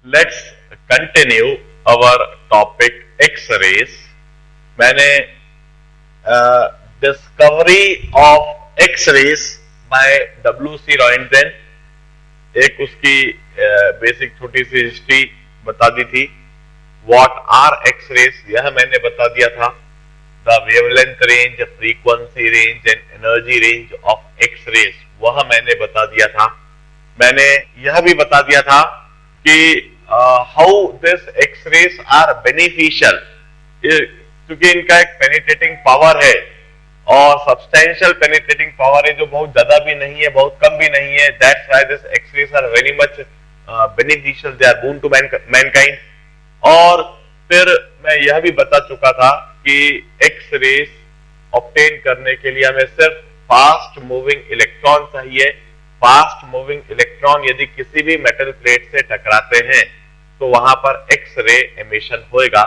Let's continue our topic X-rays. मैंने discovery of X-rays by W.C. Roentgen एक उसकी basic छोटी सी हिस्ट्री बता दी थी। व्हाट आर एक्स-रेज यह मैंने बता दिया था। The wavelength range, frequency range and energy range of X-rays वह मैंने बता दिया था। मैंने यह भी बता दिया था कि how this X-rays are beneficial, क्योंकि इनका एक पेनिट्रेटिंग पावर है और सब्सटेंशियल पेनिट्रेटिंग पावर है, जो बहुत ज्यादा भी नहीं है बहुत कम भी नहीं है। That's why this X-rays are very much beneficial, they are boon to mankind. और फिर मैं यह भी बता चुका था कि एक्स-रेज ऑब्टेन करने के लिए हमें सिर्फ फास्ट मूविंग इलेक्ट्रॉन चाहिए। फास्ट मूविंग इलेक्ट्रॉन यदि किसी भी मेटल प्लेट से टकराते हैं तो वहां पर एक्स-रे एमिशन होएगा।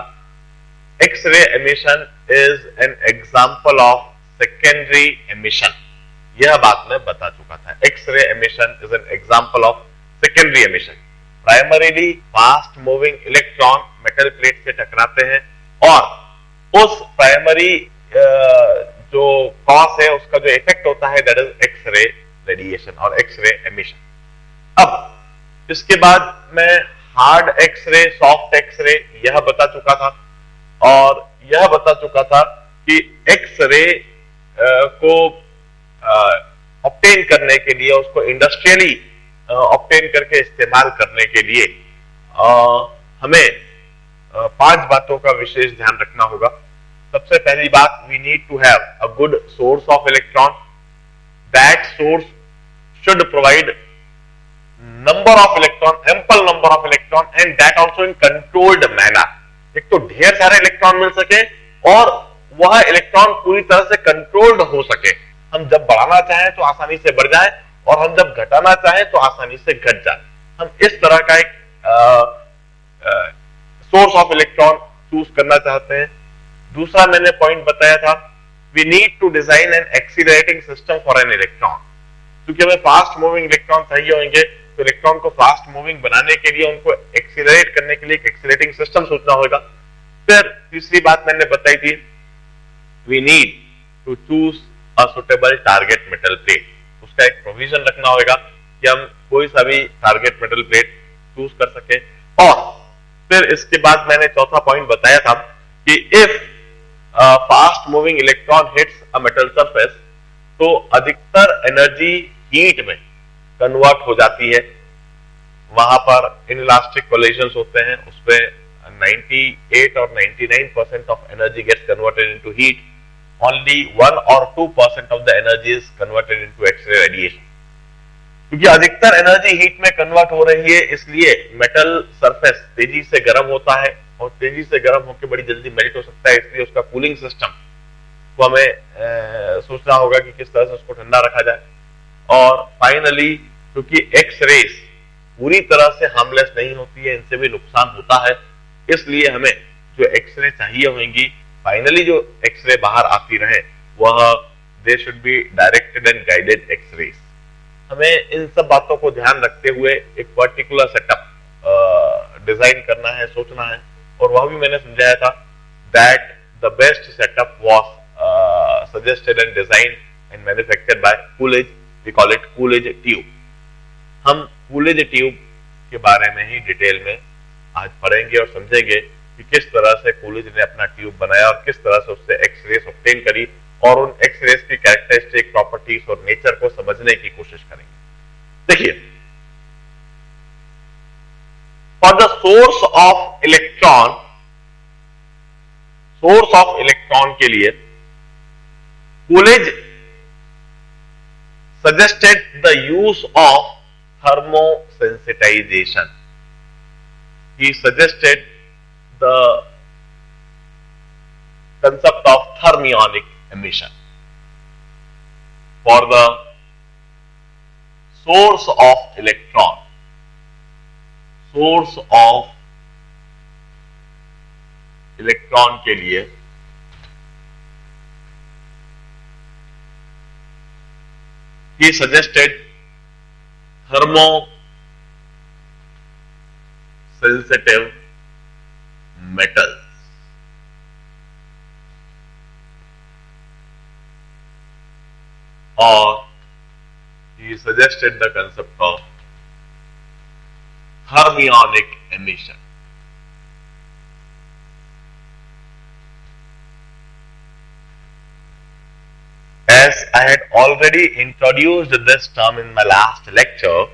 X-ray emission is an example of secondary emission. यह बात मैं बता चुका था। X-ray emission is an example of secondary emission. Primarily fast moving electron metal plate से टकराते हैं और उस प्राइमरी जो कॉज है उसका जो इफेक्ट होता है दैट इज एक्स-रे रेडिएशन और एक्स-रे एमिशन। अब इसके बाद मैं हार्ड एक्स-रे, सॉफ्ट एक्स-रे यह बता चुका था और यह बता चुका था कि एक्स-रे को ऑब्टेन करने के लिए, उसको इंडस्ट्रियली ऑब्टेन करके इस्तेमाल करने के लिए हमें 5 बातों का विशेष ध्यान रखना होगा। सबसे पहली बात, we need to have a good source of electron. That source should provide number of electron, ample number of electron and that also in controlled manner. एक तो ढेर सारे इलेक्ट्रॉन मिल सके और वह इलेक्ट्रॉन पूरी तरह से कंट्रोल्ड हो सके। हम जब बढ़ाना चाहें तो आसानी से बढ़ जाए और हम जब घटाना चाहें तो आसानी से घट जाए। हम इस तरह का एक सोर्स ऑफ इलेक्ट्रॉन चूज करना चाहते हैं। दूसरा मैंने पॉइंट बताया था, we need to design an accelerating system for an electron. क्योंकि हमें फास्ट मूविंग इलेक्ट्रॉन चाहिए होंगे तो इलेक्ट्रॉन को फास्ट मूविंग बनाने के लिए, उनको एक्सीलरेट करने के लिए एक एक्सीलरेटिंग सिस्टम सोचना होगा। फिर तीसरी बात मैंने बताई थी, we need to choose a suitable target metal plate. उसका एक प्रोविजन रखना होगा कि हम कोई सा भी टारगेट मेटल प्लेट चूज कर सके। और फिर इसके बाद मैंने चौथा पॉइंट बताया था कि if fast moving electron hits a metal surface तो अधिकतर एनर्जी हीट में कन्वर्ट हो जाती है। वहां पर इनइलास्टिक कोलिजन्स होते हैं, उसमें 98 और 99% of energy gets converted into heat. Only 1 और 2% of the energy is converted into X-ray radiation. क्योंकि अधिकतर एनर्जी हीट में कन्वर्ट हो रही है, इसलिए मेटल सरफेस तेजी से गर्म होता है और तेजी से गर्म होकर बड़ी जल्दी मेल्ट हो सकता है। इसलिए उसका कूलिंग सिस्टम को हमें सोचना होगा कि किस तरह से उसको ठंडा रखा जाए। और फाइनली, क्योंकि एक्स-रेज पूरी तरह से हार्मलेस नहीं होती है, इनसे भी नुकसान होता है, इसलिए हमें जो एक्स-रे चाहिए होंगी, फाइनली जो एक्स-रे बाहर आती रहे, वह they should be directed and guided X-rays. हमें इन सब बातों को ध्यान रखते हुए एक पर्टिकुलर सेटअप डिजाइन करना है, सोचना है। और वह भी मैंने समझाया था that the best setup was suggested and design and manufactured by Coolidge. We call it Coolidge tube. हम कूलेज ट्यूब के बारे में ही डिटेल में आज पढ़ेंगे और समझेंगे कि किस तरह से कूलेज ने अपना ट्यूब बनाया और किस तरह से उससे एक्स-रेज ऑब्टेन करी और उन एक्स-रेज की कैरेक्टरिस्टिक, प्रॉपर्टीज और नेचर को समझने की कोशिश करेंगे। देखिए, for the source of electron के लिए कूलेज suggested the use of thermosensitization. He suggested the concept of thermionic emission for the source of electron. Source of electron के लिए he suggested sensitive metals. Or he suggested the concept of fermionic emission. As I had already introduced this term in my last lecture,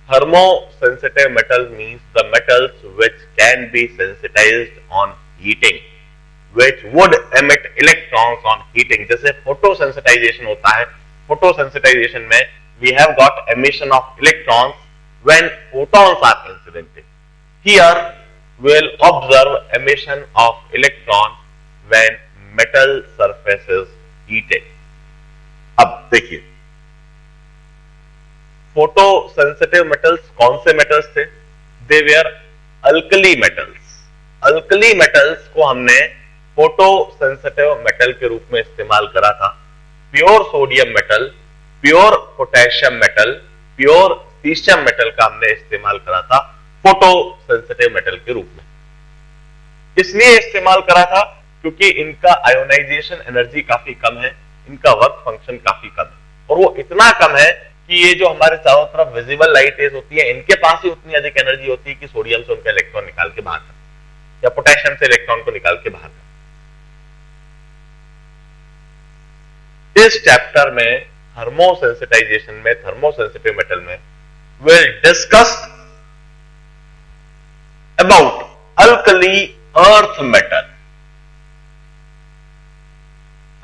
thermosensitive metals means the metals which can be sensitized on heating, which would emit electrons on heating. जैसे photosensitization होता है, photosensitization में we have got emission of electrons when photons are incident. Here we will observe emission of electron when metal surface is heated. अब देखिए, photo sensitive metals कौन से metals थे? They were alkali metals. Alkali metals को हमने photo sensitive metal के रूप में इस्तेमाल करा था. Pure sodium metal, pure potassium metal, pure caesium metal का हमने इस्तेमाल करा था फोटो सेंसिटिव मेटल के रूप में. इसलिए इस्तेमाल करा था क्योंकि इनका आयोनाइजेशन एनर्जी काफी कम है, इनका वर्क फंक्शन काफी कम है, और वो इतना कम है कि ये जो हमारे चारों तरफ विजिबल लाइट रेज होती है, इनके पास ही उतनी अधिक एनर्जी होती है कि सोडियम से उनका इलेक्ट्रॉन निकाल के बाहर कर, या पोटेशियम से इलेक्ट्रॉन को निकाल के बाहर कर. इस चैप्टर में थर्मोसेंसिटाइजेशन में, थर्मोसेंसिटिव मेटल में will discuss about alkali earth metal.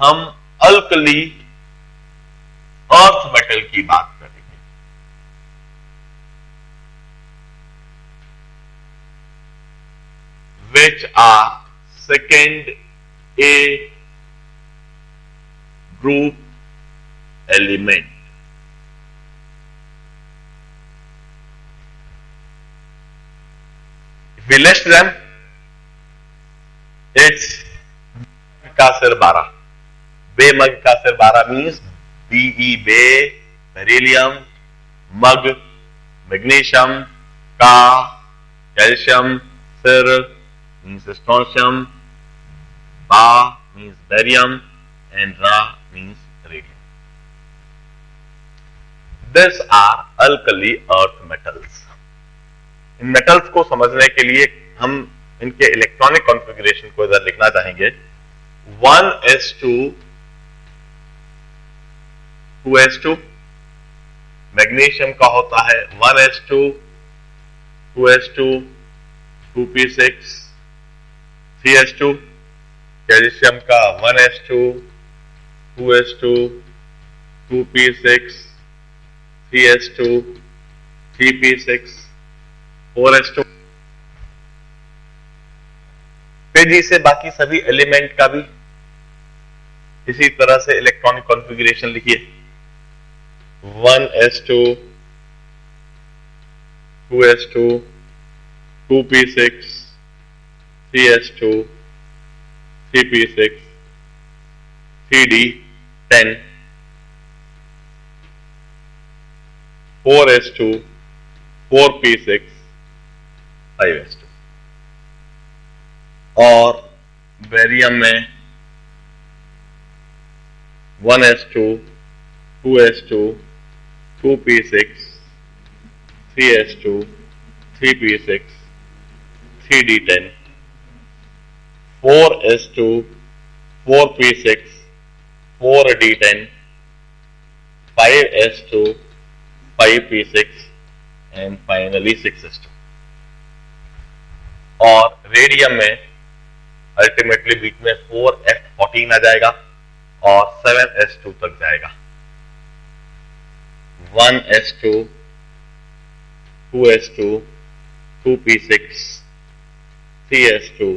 हम अल्कली अर्थ मेटल की बात करेंगे. Which are second A group element. If we list them, it's का सिर 12. बेमग का सिर 12 मीन्स Be बे, बेरिलियम, मग, मैग्नीशियम, का, कैल्शियम, सिर मीन्स स्ट्रोंशियम, बा मीन्स बेरियम, एंड रा means radium. These are alkali earth metals. इन मेटल्स को समझने के लिए हम इनके इलेक्ट्रॉनिक कॉन्फ़िगरेशन को इधर लिखना चाहेंगे. 1s2 2s2. मैग्नीशियम का होता है 1s2 2s2 2p6 3s2. Calcium का 1s2 2s2 2p6 3s2 3p6 4s2. तेजी से बाकी सभी एलिमेंट का भी इसी तरह से इलेक्ट्रॉनिक कॉन्फ़िगरेशन लिखिए. 1s2 2s2 2p6 3s2 3p6 3d10 4s2 4p6 5s2. और बेरियम में 1s2 2s2 2p6 3s2 3p6 3d10 4s2 4p6 4d10 5s2 5p6 and finally 6s2. और रेडियम में अल्टीमेटली बीच में 4f14 आ जाएगा और 7s2 तक जाएगा. 1s2 2s2 2p6 3s2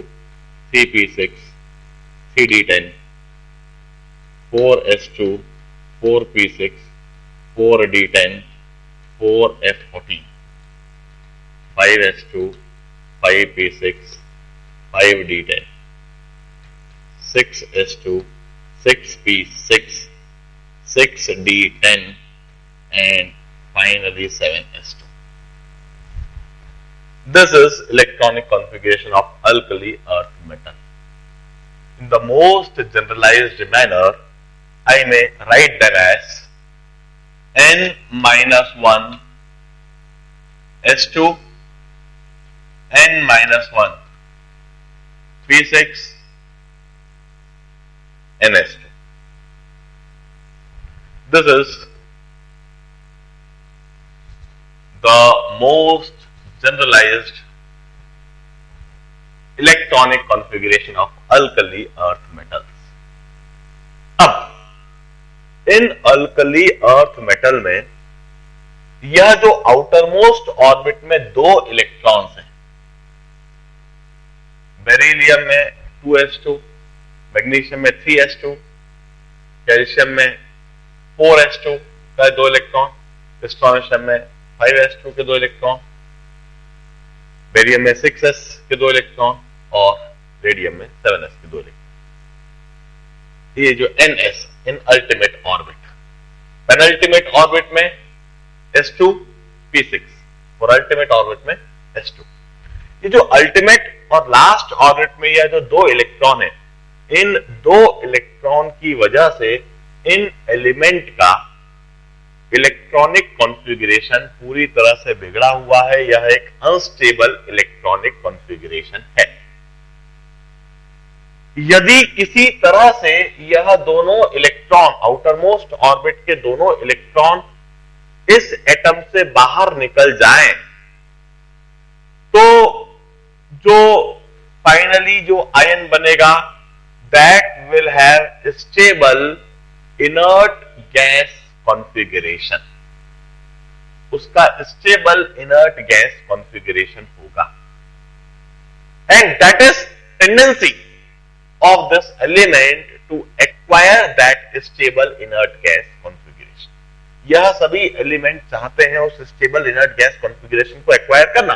3p6 3d10 4s2 4p6 4d10 4f14 5s2 5p6 5d10 6s2 6p6 6d10 and finally 7s2. This is electronic configuration of alkali earth metal. In the most generalized manner, I may write them as N minus 1 S2, N minus 1 3,6 NS2. This is the most generalized electronic configuration of alkali earth metals. अब इन alkali earth metal में यह जो outer most orbit में दो electrons हैं, beryllium में 2s2, magnesium में 3s2, calcium में 4s2 का दो इलेक्ट्रॉन, स्ट्रोंशियम में 5s2 के दो इलेक्ट्रॉन, बेरियम में 6s के दो इलेक्ट्रॉन और रेडियम में 7s के दो इलेक्ट्रॉन। ये जो ns इन अल्टीमेट ऑर्बिट, पेनल्टीमेट ऑर्बिट में s2 p6 और अल्टीमेट ऑर्बिट में s2। ये जो अल्टीमेट और लास्ट ऑर्बिट में यह जो दो इलेक्ट्रॉन है, इन दो इलेक्ट्रॉन की वजह से इन एलिमेंट का इलेक्ट्रॉनिक कॉन्फ़िगरेशन पूरी तरह से बिगड़ा हुआ है। यह एक अनस्टेबल इलेक्ट्रॉनिक कॉन्फ़िगरेशन है। यदि किसी तरह से यह दोनों इलेक्ट्रॉन, आउटर मोस्ट ऑर्बिट के दोनों इलेक्ट्रॉन इस एटम से बाहर निकल जाएं, तो जो फाइनली जो आयन बनेगा, that will have stable inert gas configuration. उसका स्टेबल इनर्ट गैस कॉन्फ़िगरेशन होगा। And that is tendency of this element to acquire that stable inert gas configuration. यह सभी एलिमेंट चाहते हैं उस स्टेबल इनर्ट गैस कॉन्फ़िगरेशन को acquire करना,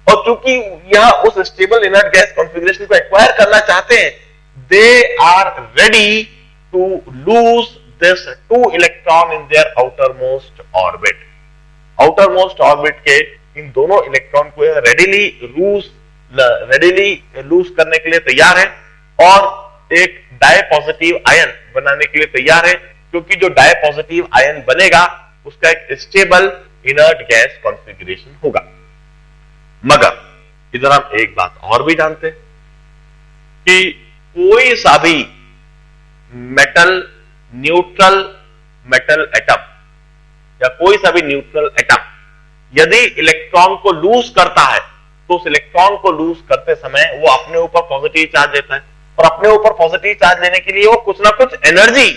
और चूंकि यह उस स्टेबल इनर्ट गैस कॉन्फ़िगरेशन को एक्वायर करना चाहते हैं, they are ready to lose this two electron in their outermost orbit. outermost orbit के इन दोनों इलेक्ट्रॉन को रेडिली लूज करने के लिए तैयार है और एक डाई पॉजिटिव आयन बनाने के लिए तैयार है, क्योंकि जो डाई पॉजिटिव आयन बनेगा उसका एक स्टेबल इनर्ट गैस कॉन्फ़िगरेशन होगा। मगर इधर हम एक बात और भी जानते हैं कि कोई सा भी मेटल, न्यूट्रल मेटल एटम या कोई सा भी न्यूट्रल एटम यदि इलेक्ट्रॉन को लूज करता है, तो उस इलेक्ट्रॉन को लूज करते समय वो अपने ऊपर पॉजिटिव चार्ज लेता है, और अपने ऊपर पॉजिटिव चार्ज लेने के लिए वो कुछ ना कुछ एनर्जी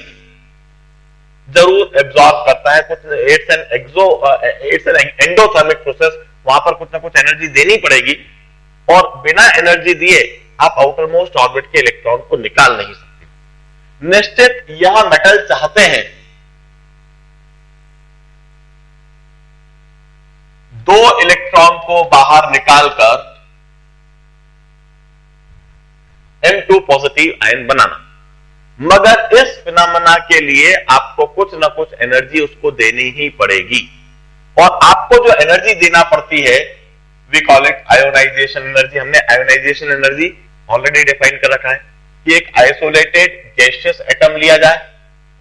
जरूर एब्जॉर्ब करता है। कुछ इट्स एन एंडोथर्मिक प्रोसेस, वहां पर कुछ ना कुछ एनर्जी देनी पड़ेगी, और बिना एनर्जी दिए आप आउटर मोस्ट ऑर्बिट के इलेक्ट्रॉन को निकाल नहीं सकते। निश्चित यह मेटल चाहते हैं दो इलेक्ट्रॉन को बाहर निकालकर M2 पॉजिटिव आयन बनाना, मगर इस फिनोमेना के लिए आपको कुछ ना कुछ एनर्जी उसको देनी ही पड़ेगी, और आपको जो एनर्जी देना पड़ती है we call it ionisation energy. हमने आयोनाइजेशन एनर्जी ऑलरेडी डिफाइन कर रखा है कि एक आइसोलेटेड गैसियस एटम लिया जाए,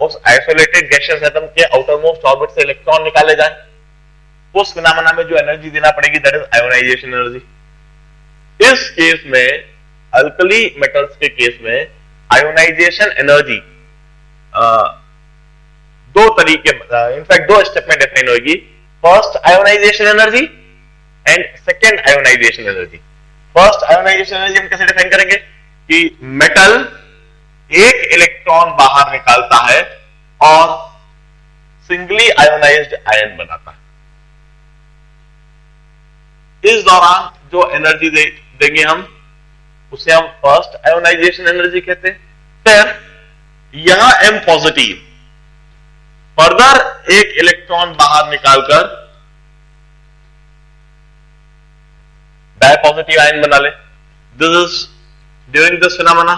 उस आइसोलेटेड गैसियस एटम के आउटर मोस्ट ऑर्बिट से इलेक्ट्रॉन निकाले जाए, उस फिनोमेना में जो एनर्जी देना पड़ेगी दैट इज आयोनाइजेशन एनर्जी। इस केस में, अल्कली मेटल्स के केस में, आयोनाइजेशन एनर्जी दो तरीके, इनफैक्ट दो स्टेप में डिफाइन होगी। First ionisation energy and second ionisation energy. First ionisation energy हम कैसे डिफाइन करेंगे कि मेटल एक इलेक्ट्रॉन बाहर निकालता है और सिंगली आयोनाइज्ड आयन बनाता है। इस दौरान जो एनर्जी देंगे हम, उसे हम फर्स्ट आयोनाइजेशन एनर्जी कहते हैं। फिर यहां M पॉजिटिव फर्दर एक इलेक्ट्रॉन बाहर निकालकर डाई पॉजिटिव आयन बना ले। This is during this phenomena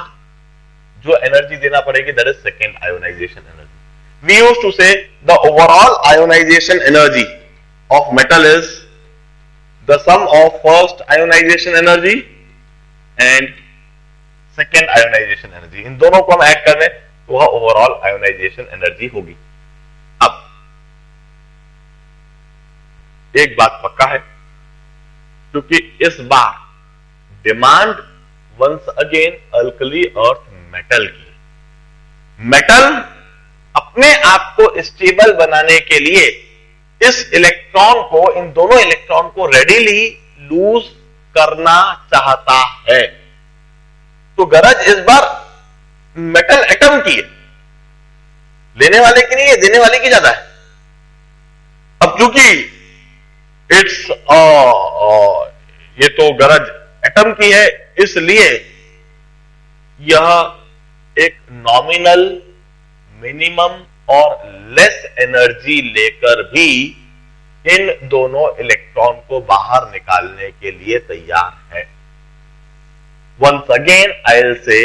जो एनर्जी देना पड़ेगी that is second ionisation energy. We used to say the overall ionisation energy of metal is the sum of first ionisation energy and second ionisation energy, इन दोनों को हम add कर दें तो वह ओवरऑल आयोनाइजेशन एनर्जी होगी। अब एक बात पक्का है, क्योंकि इस बार demand once again alkali earth metal की, मेटल अपने आप को स्टेबल बनाने के लिए इस इलेक्ट्रॉन को, इन दोनों इलेक्ट्रॉन को रेडीली लूज करना चाहता है। तो गरज इस बार मेटल एटम की है, लेने वाले की नहीं है, देने वाले की ज्यादा है। अब क्योंकि इट्स ये तो गरज एटम की है, इसलिए यह एक नॉमिनल, मिनिमम और लेस एनर्जी लेकर भी इन दोनों इलेक्ट्रॉन को बाहर निकालने के लिए तैयार है। Once again I will say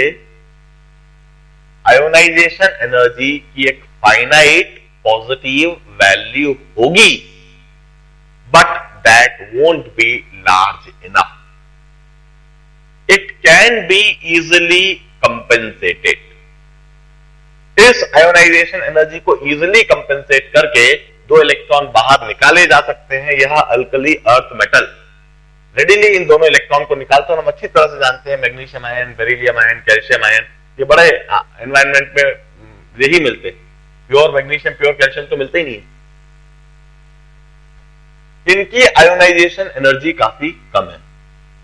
ionisation energy की एक फाइनाइट पॉजिटिव वैल्यू होगी, but that won't be large enough. It can be easily compensated. इस आयोनाइजेशन एनर्जी को इजिली कंपेंसेट करके दो इलेक्ट्रॉन बाहर निकाले जा सकते हैं। यह अल्कली अर्थ मेटल रेडीली इन दोनों इलेक्ट्रॉन को निकालते हैं। हम अच्छी तरह से जानते हैं magnesium ion, beryllium ion, calcium ion, ये बड़े एनवायरमेंट में यही मिलते हैं। प्योर मैग्नीशियम, प्योर कैल्शियम तो मिलते ही नहीं। इनकी आयोनाइजेशन एनर्जी काफी कम है,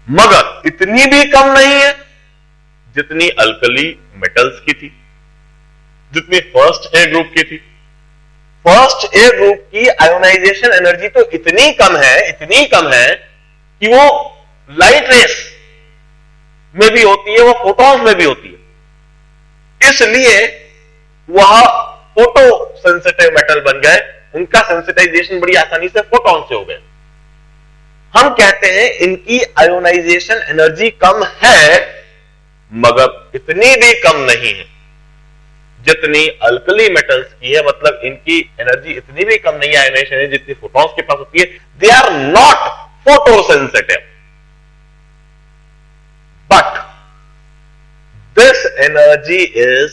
मगर इतनी भी कम नहीं है जितनी अल्कली मेटल्स की थी, जितनी फर्स्ट ए ग्रुप की थी। फर्स्ट ए ग्रुप की आयोनाइजेशन एनर्जी तो इतनी कम है कि वो लाइट रेस में भी होती है, वो फोटॉन्स में भी होती है, इसलिए वह फोटो सेंसिटिव मेटल बन गए। उनका सेंसिटाइजेशन बड़ी आसानी से फोटॉन से हो गया। हम कहते हैं इनकी आयोनाइजेशन एनर्जी कम है, मगर इतनी भी कम नहीं है जितनी अल्कली मेटल्स की है। मतलब इनकी एनर्जी इतनी भी कम नहीं है आयोनाइजेशन एनर्जी जितनी फोटॉन्स के पास होती है। They are not photosensitive, but this energy is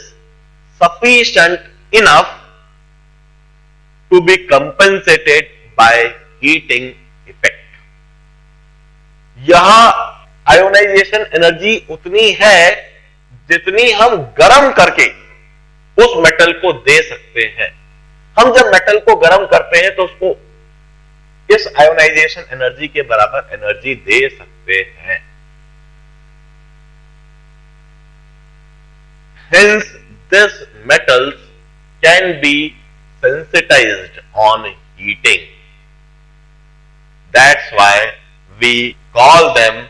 sufficient enough to be compensated by heating effect. यहां आयोनाइजेशन एनर्जी उतनी है जितनी हम गर्म करके उस मेटल को दे सकते हैं। हम जब मेटल को गर्म करते हैं तो उसको इस आयोनाइजेशन एनर्जी के बराबर एनर्जी दे सकते हैं। Hence, this metals can be sensitized on heating. That's why we call them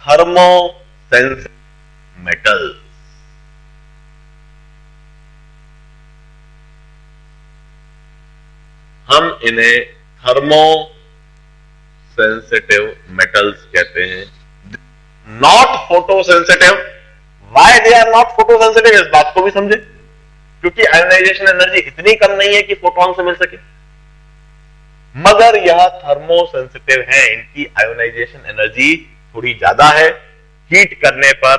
thermosensitive metals. हम इन्हें थर्मो सेंसिटिव मेटल्स कहते हैं, not photosensitive. Why they are not photosensitive, इस बात को भी समझे, क्योंकि आयोनाइजेशन एनर्जी इतनी कम नहीं है कि फोटोन से मिल सके, मगर यह थर्मो सेंसिटिव है। इनकी आयोनाइजेशन एनर्जी थोड़ी ज्यादा है। हीट करने पर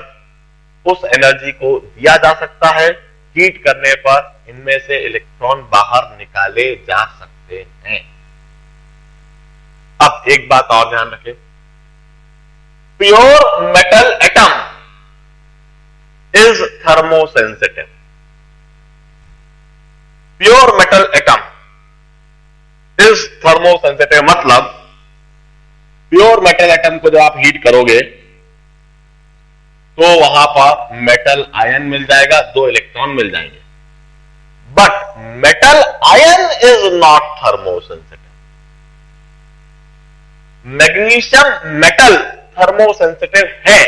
उस एनर्जी को दिया जा सकता है। हीट करने पर इनमें से इलेक्ट्रॉन बाहर निकाले जा सकते हैं। अब एक बात और ध्यान रखें, pure metal atom is thermosensitive. Pure metal atom is thermosensitive, मतलब प्योर मेटल एटम को जब आप हीट करोगे तो वहां पर मेटल आयन मिल जाएगा, 2 इलेक्ट्रॉन मिल जाएंगे। But metal ion is not thermosensitive. Magnesium metal thermosensitive है,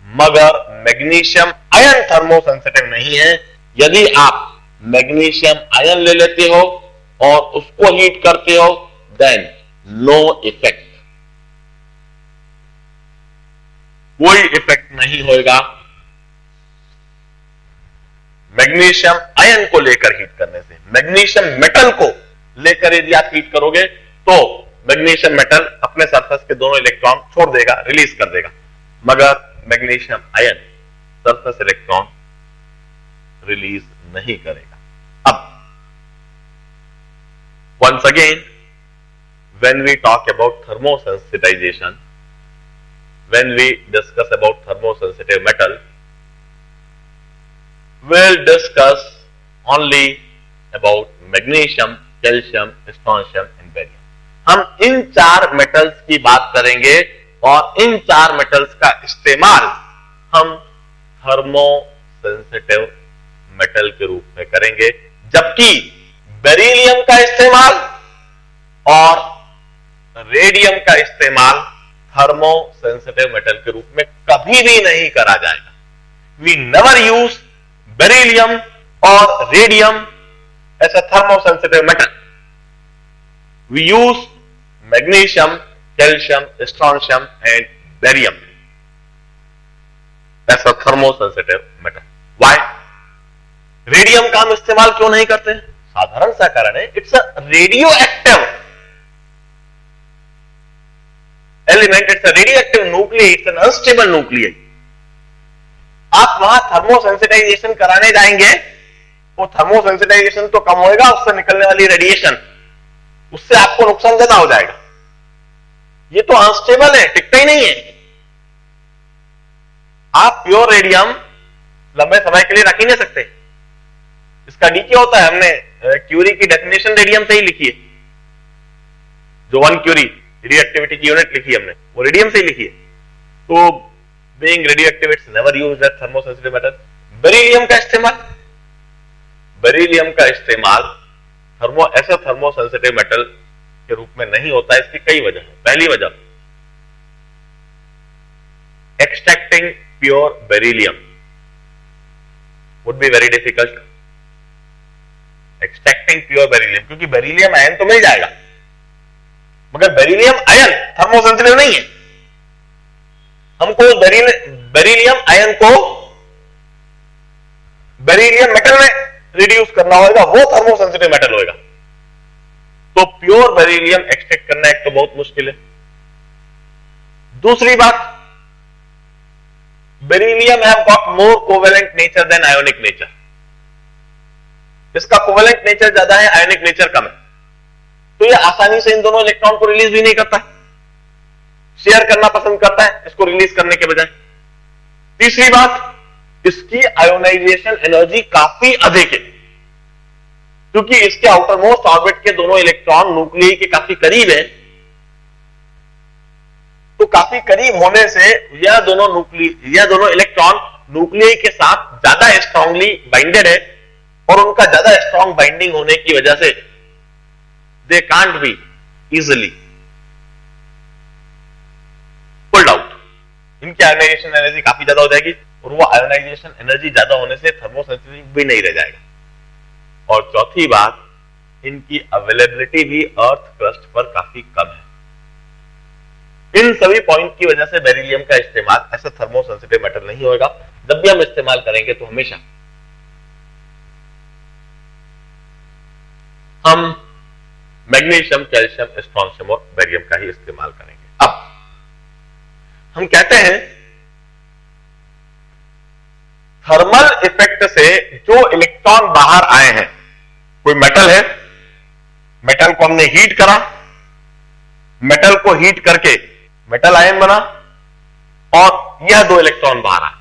मगर मैग्नीशियम आयन थर्मोसेंसिटिव नहीं है। यदि आप मैग्नीशियम आयन ले लेते हो और उसको हीट करते हो, देन नो इफेक्ट, कोई इफेक्ट नहीं होगा मैग्नीशियम आयन को लेकर हीट करने से। मैग्नीशियम मेटल को लेकर यदि आप हीट करोगे तो मैग्नीशियम मेटल अपने सरफेस के दोनों इलेक्ट्रॉन छोड़ देगा, रिलीज कर देगा, मगर magnesium ion surface electron release नहीं करेगा। अब once again when we talk about thermosensitization, when we discuss about thermosensitive metal, we'll discuss only about magnesium, calcium, strontium and barium। हम इन चार मेटल्स की बात करेंगे और इन चार मेटल्स का इस्तेमाल हम थर्मोसेंसिटिव मेटल के रूप में करेंगे, जबकि बेरिलियम का इस्तेमाल और रेडियम का इस्तेमाल थर्मोसेंसिटिव मेटल के रूप में कभी भी नहीं करा जाएगा। वी नेवर यूज बेरिलियम और radium as a thermosensitive metal. We use magnesium, calcium, strontium and barium as a thermosensitive metal. Why? Radium का हम इस्तेमाल क्यों नहीं करते? साधारण सा कारण है, it's a radio active element, it's a radio active nucleus, it's an unstable nucleus. आप वहां थर्मोसेंसिटाइजेशन कराने जाएंगे, वो थर्मोसेंसिटाइजेशन तो कम होएगा, उससे निकलने वाली रेडिएशन उससे आपको नुकसान ज्यादा हो जाएगा। ये तो अनस्टेबल है, टिकता ही नहीं है। आप प्योर रेडियम लंबे समय के लिए रख ही नहीं सकते, इसका डी क्या होता है? हमने क्यूरी की डेफिनेशन रेडियम से ही लिखी है, जो 1 क्यूरी रेडियोएक्टिविटी की यूनिट लिखी है हमने, वो रेडियम से ही लिखी है। तो being radioactive it's never used as thermosensitive metal. Beryllium का इस्तेमाल, बेरिलियम का इस्तेमाल ऐसा थर्मोसेंसिटिव मेटल के रूप में नहीं होता है। इसकी कई वजह है। पहली वजह, extracting pure beryllium would be very difficult. Extracting pure beryllium, क्योंकि बेरिलियम आयन तो मिल जाएगा, मगर बेरिलियम आयन थर्मोसेंसिटिव नहीं है। हमको बेरिलियम आयन को बेरिलियम मेटल में रिड्यूस करना होगा, वो थर्मोसेंसिटिव मेटल होगा। तो प्योर बेरिलियम एक्सट्रैक्ट करना एक तो बहुत मुश्किल है। दूसरी बात, beryllium have got more covalent nature than ionic nature. इसका कोवेलेंट नेचर ज्यादा है, आयोनिक नेचर कम है, तो ये आसानी से इन दोनों इलेक्ट्रॉन को रिलीज भी नहीं करता है, शेयर करना पसंद करता है इसको रिलीज करने के बजाय। तीसरी बात, इसकी आयोनाइजेशन एनर्जी काफी अधिक है, क्योंकि इसके आउटर मोस्ट ऑर्बिट के दोनों इलेक्ट्रॉन न्यूक्लियस के काफी करीब है। तो काफी करीब होने से यह दोनों इलेक्ट्रॉन न्यूक्लियस के साथ ज्यादा स्ट्रांगली बाइंडेड है, और उनका ज्यादा स्ट्रांग बाइंडिंग होने की वजह से they can't be easily pulled out. इनकी आयोनाइजेशन एनर्जी काफी ज्यादा हो जाएगी, और वो आयोनाइजेशन एनर्जी ज्यादा होने से थर्मोसेंसिटिव भी नहीं रह जाएगा। और चौथी बात, इनकी अवेलेबिलिटी भी अर्थ क्रस्ट पर काफी कम है। इन सभी पॉइंट की वजह से बेरिलियम का इस्तेमाल ऐसा थर्मोसेंसिटिव मेटल नहीं होगा। जब भी हम इस्तेमाल करेंगे तो हमेशा हम मैग्नीशियम, कैल्शियम, स्ट्रोंशियम और बेरियम का ही इस्तेमाल करेंगे। अब हम कहते हैं थर्मल इफेक्ट से जो इलेक्ट्रॉन बाहर आए हैं, कोई मेटल है, मेटल को हमने हीट करा, मेटल को हीट करके मेटल आयन बना, और यह 2 इलेक्ट्रॉन बाहर आए।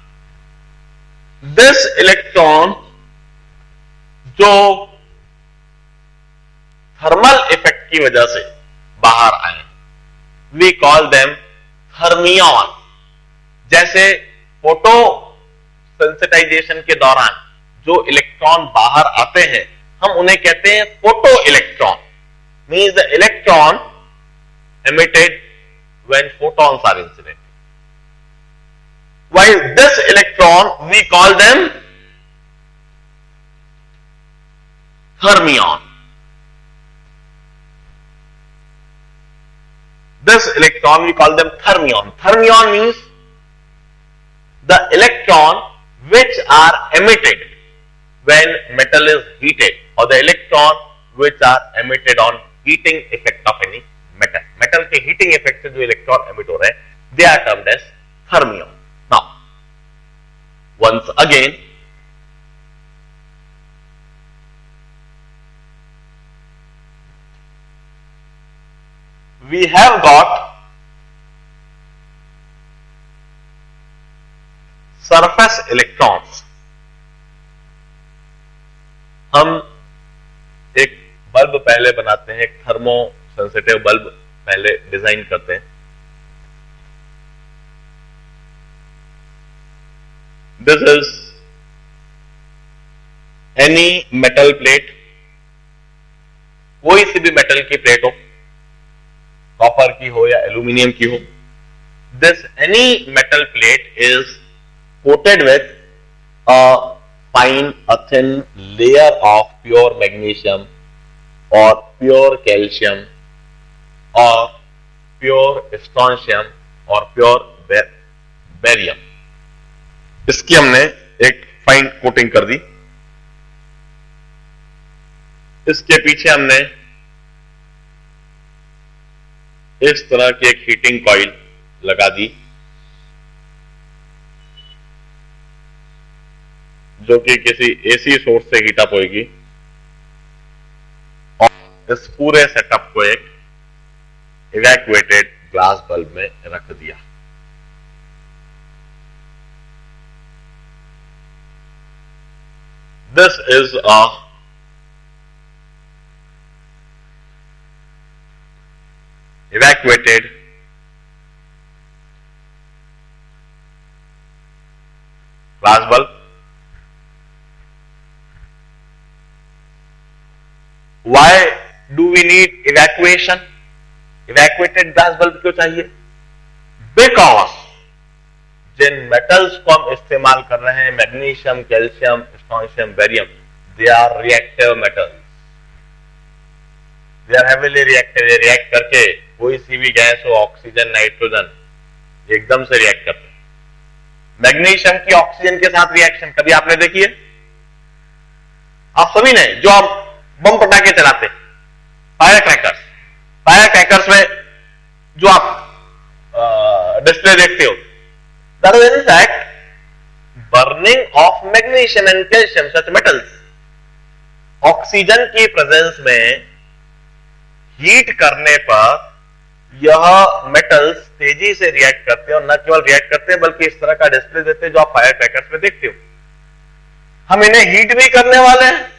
दिस इलेक्ट्रॉन जो थर्मल इफेक्ट की वजह से बाहर आए, वी कॉल देम थर्मियन। जैसे फोटो सेंसिटाइजेशन के दौरान जो इलेक्ट्रॉन बाहर आते हैं, हम उन्हें कहते हैं photo electron. Means the electron emitted when photons are incident. While this electron we call them fermion. This electron we call them fermion. Fermion means the electron which are emitted when metal is heated, or the electron which are emitted on heating effect of any metal. Metal के heating effect से जो electron emit हो रहे हैं, they are termed as thermion. Now once again, we have got surface electrons। हम एक bulb पहले बनाते हैं, एक थर्मो सेंसिटिव बल्ब पहले डिजाइन करते हैं। This is any metal plate, कोई सी भी मेटल की प्लेट हो, कॉपर की हो या एल्यूमिनियम की हो। This any metal plate is coated with a thin layer of pure magnesium or pure calcium or pure strontium or pure barium। इसकी हमने एक फाइन कोटिंग कर दी। इसके पीछे हमने इस तरह की एक हीटिंग कॉइल लगा दी, जो कि किसी एसी सोर्स से हीट अप होगी, और इस पूरे सेटअप को एक इवैक्यूएटेड ग्लास बल्ब में रख दिया। This is a evacuated glass bulb। Why do we need evacuation? Evacuated glass bulb क्यों चाहिए? Because जिन मेटल्स को हम इस्तेमाल कर रहे हैं, magnesium, calcium, strontium, barium, they are reactive metals. They are heavily reactive. ये रिएक्ट करके कोई सी भी गैस हो, ऑक्सीजन, नाइट्रोजन, एकदम से रिएक्ट करते हैं। मैग्नीशियम की ऑक्सीजन के साथ रिएक्शन कभी आपने देखी है? आप सभी ने, जो आप बम पटाखे चलाते, फायर क्रैकर्स, फायर क्रैकर्स में जो आप डिस्प्ले देखते हो, that is in fact burning of magnesium and calcium, such metals. Oxygen की प्रेजेंस में हीट करने पर यह मेटल्स तेजी से रिएक्ट करते हैं, और न केवल रिएक्ट करते हैं बल्कि इस तरह का डिस्प्ले देते हैं जो आप फायर क्रैकर्स में देखते हो। हम इन्हें हीट भी करने वाले हैं,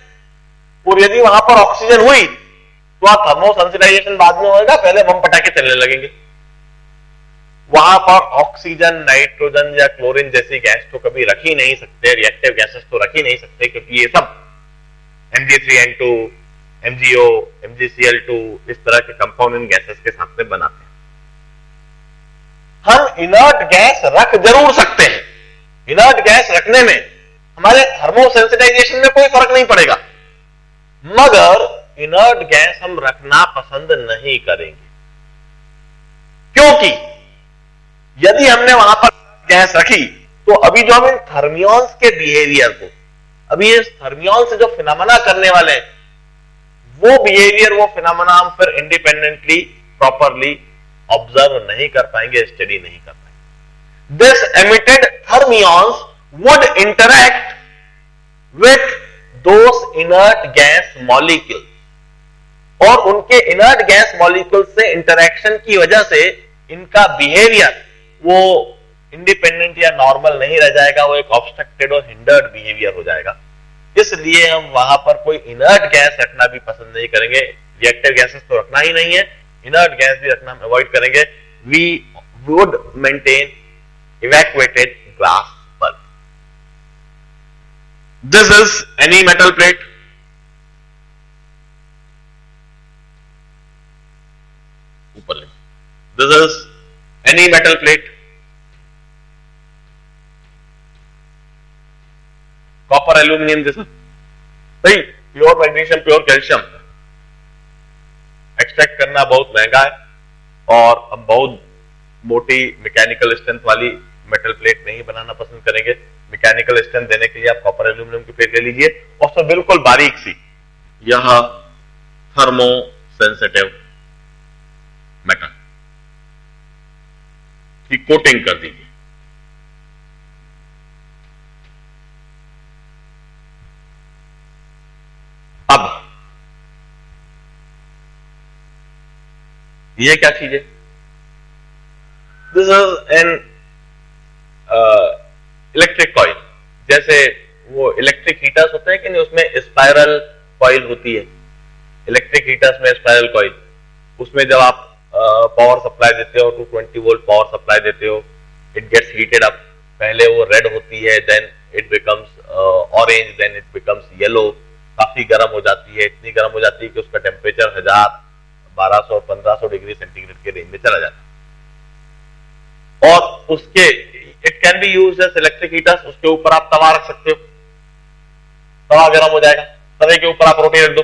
और यदि वहां पर ऑक्सीजन हुई तो आप थर्मो सेंसिटाइजेशन बाद में होगा, पहले बम पटाखे चलने लगेंगे। वहां पर ऑक्सीजन, नाइट्रोजन या क्लोरीन जैसी गैस तो कभी रख ही नहीं सकते, रिएक्टिव गैसेस तो रख ही नहीं सकते, क्योंकि ये सब Mg3N2, MgO, MgCl2 इस तरह के कंपाउंड गैसेस के साथ में बनाते हैं। हम इनर्ट गैस रख जरूर सकते हैं, इनर्ट गैस रखने में हमारे थर्मो सेंसिटाइजेशन में कोई फर्क नहीं पड़ेगा, मगर इनर्ट गैस हम रखना पसंद नहीं करेंगे, क्योंकि यदि हमने वहां पर गैस रखी तो अभी जो हम इन थर्मियॉन्स के बिहेवियर को, अभी इस थर्मियॉन से जो फिनोमेना करने वाले हैं, वो बिहेवियर, वो फिनोमेना हम फिर इंडिपेंडेंटली प्रॉपरली ऑब्जर्व नहीं कर पाएंगे, स्टडी नहीं कर पाएंगे। This emitted thermions would interact with those inert gas molecules, और उनके इनर्ट गैस मॉलिक्यूल से इंटरैक्शन की वजह से इनका बिहेवियर वो इंडिपेंडेंट या नॉर्मल नहीं रह जाएगा, वो एक ऑब्स्ट्रक्टेड और हिंडर्ड बिहेवियर हो जाएगा। इसलिए हम वहां पर कोई इनर्ट गैस रखना भी पसंद नहीं करेंगे। रिएक्टिव गैसेस तो रखना ही नहीं है, इनर्ट गैस भी रखना हम अवॉइड करेंगे। We would maintain evacuated glass bulb. This is any metal plate. ऊपर ले, this is any metal plate, copper, aluminium जैसा, सही, pure magnesium, pure calcium extract करना बहुत महंगा है, और हम बहुत मोटी मैकेनिकल स्ट्रेंथ वाली मेटल प्लेट नहीं बनाना पसंद करेंगे। मैकेनिकल स्ट्रेंथ देने के लिए आप कॉपर, एल्यूमिनियम की प्लेट ले लीजिए, और सब बिल्कुल बारीक सी, यह थर्मो सेंसिटिव मेटल। की कोटिंग कर दीजिए। अब ये क्या चीज है? This is an electric coil. जैसे वो इलेक्ट्रिक हीटर्स होते हैं कि नहीं, उसमें स्पाइरल कॉइल होती है। इलेक्ट्रिक हीटर्स में स्पाइरल कॉइल, उसमें जब आप पावर सप्लाई देते हो, 220 वोल्ट पावर सप्लाई देते हो, इट गेट्स हीटेड अप। पहले वो रेड होती है, then it becomes orange, then it becomes yellow, काफी गर्म हो जाती है। इतनी गर्म हो जाती है कि उसका टेम्परेचर 1000, 1200, 1500 डिग्री सेंटीग्रेड के रेंज में चला जाता है। और उसके it can be used as electric heaters. उसके ऊपर आप तवा रख सकते हो, तवा गर्म हो जाएगा, तवे के ऊपर आप रोटी रख दो,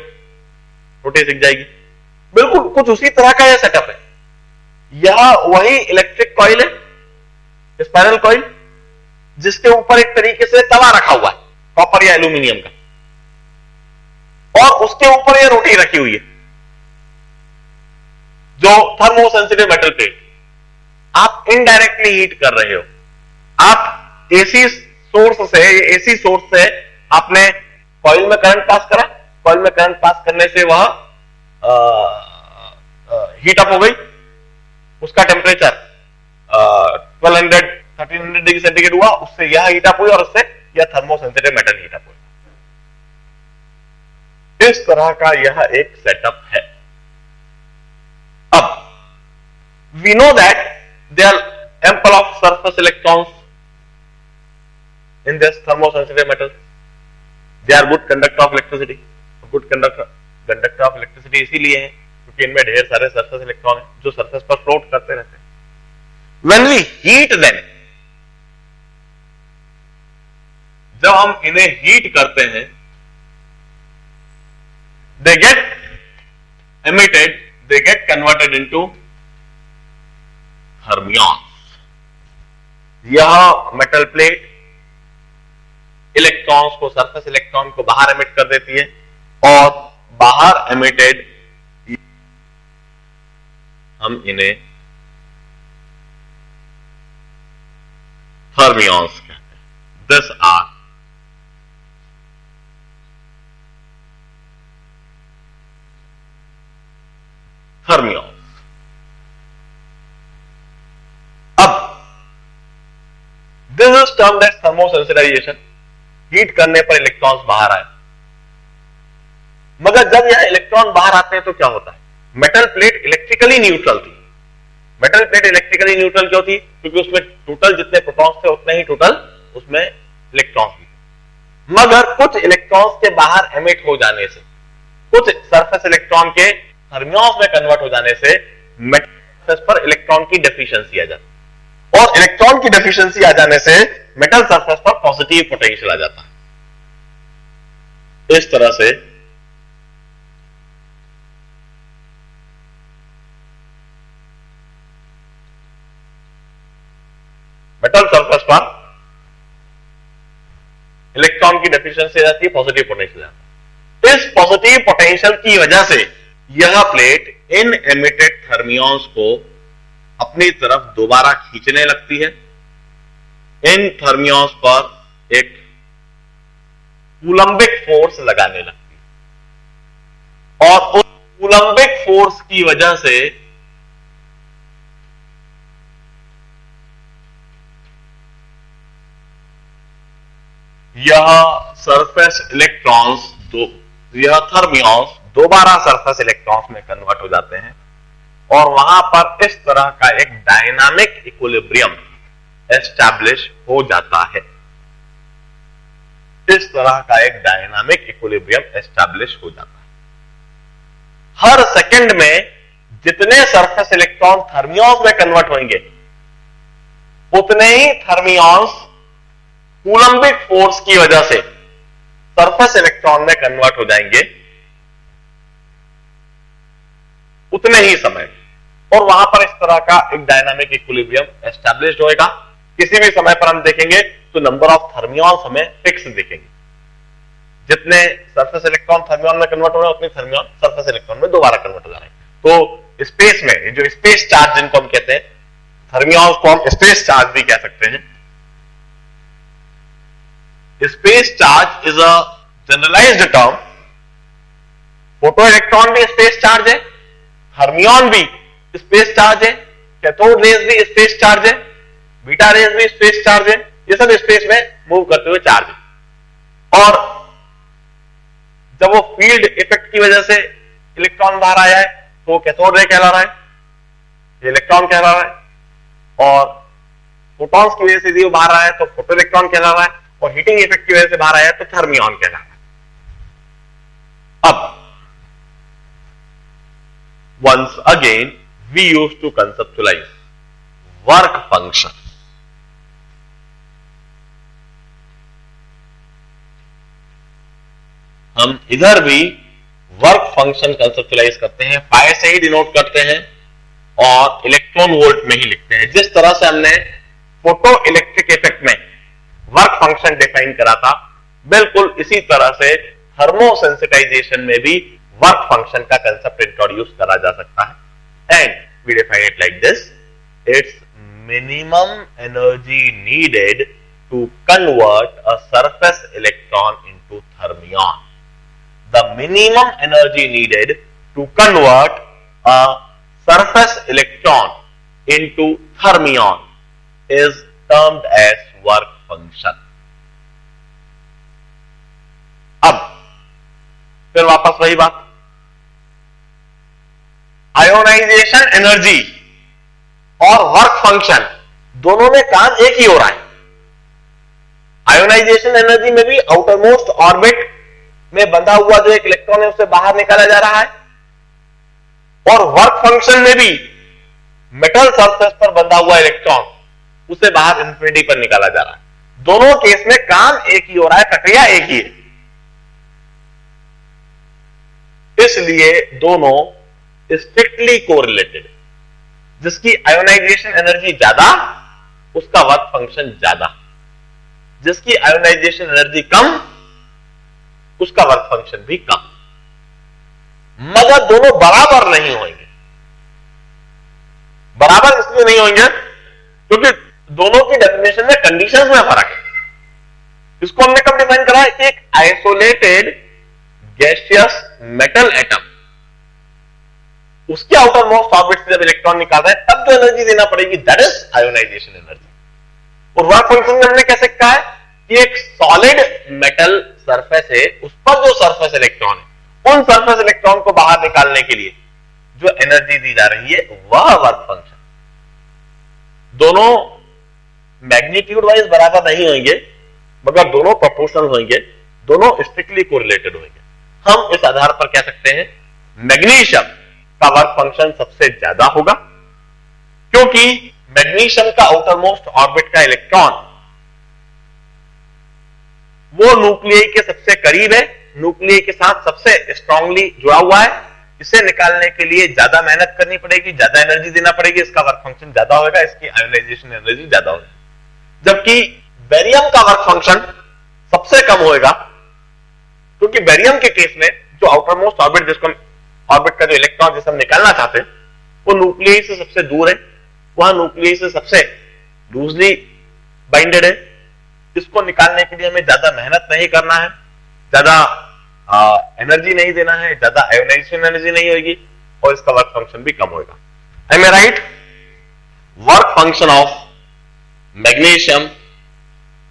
रोटी सिक जाएगी। बिल्कुल कुछ उसी तरह का यह सेटअप है। यह वही इलेक्ट्रिक कॉइल है, स्पाइरल कॉइल, जिसके ऊपर एक तरीके से तवा रखा हुआ है कॉपर या एल्यूमिनियम का, और उसके ऊपर यह रोटी रखी हुई है जो थर्मोसेंसिटिव मेटल प्लेट। आप इनडायरेक्टली हीट कर रहे हो। आप एसी सोर्स से आपने कॉइल में करंट पास करा, कॉइल में करंट पास करने से वह हीट अप हो गई, उसका टेम्परेचर 1200 1300 डिग्री सेंटीग्रेड हुआ, उससे यह हीट अप हुई और उससे यह थर्मोसेंसिटिव मेटल हीट अप हुई। इस तरह का यह एक सेटअप है। अब we know that there are ample of surface electrons in this thermosensitive metal. They are good conductor of electricity. Good conductor of electricity इसीलिए है क्योंकि इनमें ढेर सारे सरफेस इलेक्ट्रॉन हैं जो सरफेस पर फ्लोट करते रहते हैं। When we heat them, जब हम इन्हें हीट करते हैं, they get emitted, they get converted into fermions। यह मेटल प्लेट इलेक्ट्रॉन्स को, सरफेस इलेक्ट्रॉन को बाहर एमिट कर देती है, और बाहर एमिटेड हम इन्हें fermions कहते हैं। These are fermions। अब this is termed as thermosensitization। Heat करने पर इलेक्ट्रॉन्स बाहर आए, मगर जब यह इलेक्ट्रॉन बाहर आते हैं तो क्या होता है? मेटल प्लेट इलेक्ट्रिकली न्यूट्रल थी। मेटल प्लेट इलेक्ट्रिकली न्यूट्रल क्यों थी? क्योंकि उसमें टोटल जितने प्रोटॉन्स थे उतने ही टोटल उसमें इलेक्ट्रॉन्स भी थे। मगर कुछ इलेक्ट्रॉन्स के बाहर एमिट हो जाने से, कुछ सरफेस इलेक्ट्रॉन के फर्मियंस में कन्वर्ट हो जाने से मेटल सरफेस पर इलेक्ट्रॉन की डेफिशिएंसी आ जाती है, और इलेक्ट्रॉन की डेफिशिएंसी आ जाने से मेटल सरफेस पर पॉजिटिव पोटेंशियल आ जाता है। इस तरह से मेटल सरफेस पर इलेक्ट्रॉन की डेफिशिएंसी आ जाती है, पॉजिटिव पोटेंशियल आता है। इस पॉजिटिव पोटेंशियल की वजह से यह प्लेट इन एमिटेड थर्मियंस को अपनी तरफ दोबारा खींचने लगती है। इन थर्मियंस पर एक कूलम्बिक फोर्स लगाने लगती है, और उस कूलम्बिक फोर्स की वजह से यह सरफेस इलेक्ट्रॉन्स, यह थर्मियंस दोबारा सरफेस इलेक्ट्रॉन्स में कन्वर्ट हो जाते हैं, और वहां पर इस तरह का एक डायनामिक इक्विलिब्रियम एस्टैब्लिश हो जाता है। इस तरह का एक डायनामिक इक्विलिब्रियम एस्टैब्लिश हो जाता है। हर सेकंड में जितने सरफेस इलेक्ट्रॉन थर्मियंस में कन्वर्ट होंगे, उतने ही थर्मियंस कूलम्बिक फोर्स की वजह से सरफेस इलेक्ट्रॉन में कन्वर्ट हो जाएंगे उतने ही समय, और वहां पर इस तरह का एक डायनामिक इक्विलिब्रियम एस्टैब्लिश्ड होएगा। किसी भी समय पर हम देखेंगे तो नंबर ऑफ थर्मियंस हमें फिक्स दिखेंगे। जितने सरफेस इलेक्ट्रॉन थर्मियन में कन्वर्ट हो रहे हैं, उतने थर्मियन सरफेस इलेक्ट्रॉन में दोबारा कन्वर्ट हो जा रहे हैं। तो स्पेस में जो स्पेस चार्ज जिनको हम कहते हैं, थर्मियॉन्स को हम स्पेस चार्ज भी कह सकते हैं। Space charge is a generalised term. Photoelectron भी स्पेस चार्ज है, थर्मियॉन भी स्पेस चार्ज है, कैथोड रेज भी स्पेस चार्ज है, बीटा रेज भी स्पेस चार्ज है, ये सब स्पेस में मूव करते हुए चार्ज है। और जब वो फील्ड इफेक्ट की वजह से इलेक्ट्रॉन बाहर आया है तो वो कैथोड रे कहला रहा है, ये इलेक्ट्रॉन कहला रहा है। और फोटॉन्स की वजह से यदि वो बाहर आया है तो फोटो इलेक्ट्रॉन कहला रहा है, और हीटिंग इफेक्ट की वजह से बाहर आया है तो थर्मियॉन कहला रहा है। अब once again we used to conceptualize work function। हम इधर भी वर्क फंक्शन कंसेप्चुलाइज करते हैं, फाइ से ही डिनोट करते हैं और इलेक्ट्रॉन वोल्ट में ही लिखते हैं। जिस तरह से हमने फोटो इलेक्ट्रिक इफेक्ट में वर्क फंक्शन डिफाइन करा था, बिल्कुल इसी तरह से थर्मोसेंसिटाइजेशन में भी वर्क फंक्शन का कंसेप्ट इंट्रोड्यूस करा जा सकता है। And we define it like this, it's minimum energy needed to convert a surface electron into thermion. The minimum energy needed to convert a surface electron into fermion is termed as work function। अब फिर वापस वही बात, ionisation energy और work function दोनों में काम एक ही हो रहा है। आयोनाइजेशन एनर्जी में भी आउटर मोस्ट ऑर्बिट में बंधा हुआ जो एक इलेक्ट्रॉन है उसे बाहर निकाला जा रहा है, और वर्क फंक्शन में भी मेटल सरफेस पर बंधा हुआ इलेक्ट्रॉन उसे बाहर इंफिनिटी पर निकाला जा रहा है। दोनों केस में काम एक ही हो रहा है, प्रक्रिया एक ही है। इसलिए दोनों स्ट्रिक्टली कोरिलेटेड है। जिसकी आयोनाइजेशन एनर्जी ज्यादा उसका वर्क फंक्शन ज्यादा, जिसकी आयोनाइजेशन एनर्जी कम उसका वर्क फंक्शन भी कम, मगर दोनों बराबर नहीं होंगे। बराबर इसलिए नहीं होंगे क्योंकि दोनों की डेफिनेशन में कंडीशंस में फर्क है। इसको हमने कब डिफाइन करा है कि एक आइसोलेटेड गैसियस मेटल एटम उसके आउटर मोस्ट ऑर्बिट से जब इलेक्ट्रॉन निकालता है तब जो एनर्जी देना पड़ेगी दैट इज आयोनाइजेशन एनर्जी। और वर्क फंक्शन में हमने कैसे कहा है कि एक सॉलिड मेटल सरफेस है, उस पर जो सरफेस इलेक्ट्रॉन है उन सरफेस इलेक्ट्रॉन को बाहर निकालने के लिए जो एनर्जी दी जा रही है वह वर्क फंक्शन। दोनों मैग्नीट्यूड वाइज बराबर नहीं होंगे मगर दोनों प्रोपोर्शनल होंगे, दोनों स्ट्रिक्टली कोरिलेटेड होंगे। हम इस आधार पर कह सकते हैं मैग्नीशियम का वर्क फंक्शन सबसे ज्यादा होगा क्योंकि मैग्नीशियम का आउटर मोस्ट ऑर्बिट का इलेक्ट्रॉन वो न्यूक्लियस के सबसे करीब है, न्यूक्लियस के साथ सबसे स्ट्रांगली जुड़ा हुआ है। इसे निकालने के लिए ज्यादा मेहनत करनी पड़ेगी, ज्यादा एनर्जी देना पड़ेगी, इसका वर्क फंक्शन ज्यादा होगा, इसकी आयोनाइजेशन एनर्जी ज्यादा होगी। जबकि बेरियम का वर्क फंक्शन सबसे कम होगा क्योंकि बेरियम के केस में जो आउटर मोस्ट ऑर्बिट जिसको ऑर्बिट का जो इलेक्ट्रॉन जिसे हम निकालना चाहते हैं वो न्यूक्लियस से सबसे दूर है, वह न्यूक्लियस से सबसे लूजली बाइंडेड है। इसको निकालने के लिए हमें ज्यादा मेहनत नहीं करना है, ज्यादा एनर्जी नहीं देना है, ज्यादा आयोनाइजेशन एनर्जी नहीं होगी और इसका वर्क फंक्शन भी कम होगा। Am I right? Work function of magnesium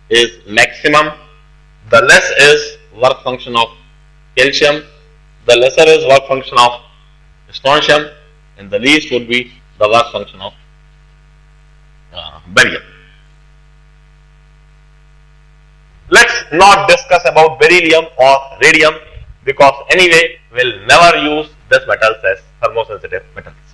is maximum. The less is work function of calcium. The lesser is work function of strontium, and the least would be the work function of barium. Let's not discuss about beryllium or radium because anyway we'll never use these metals as thermosensitive metals.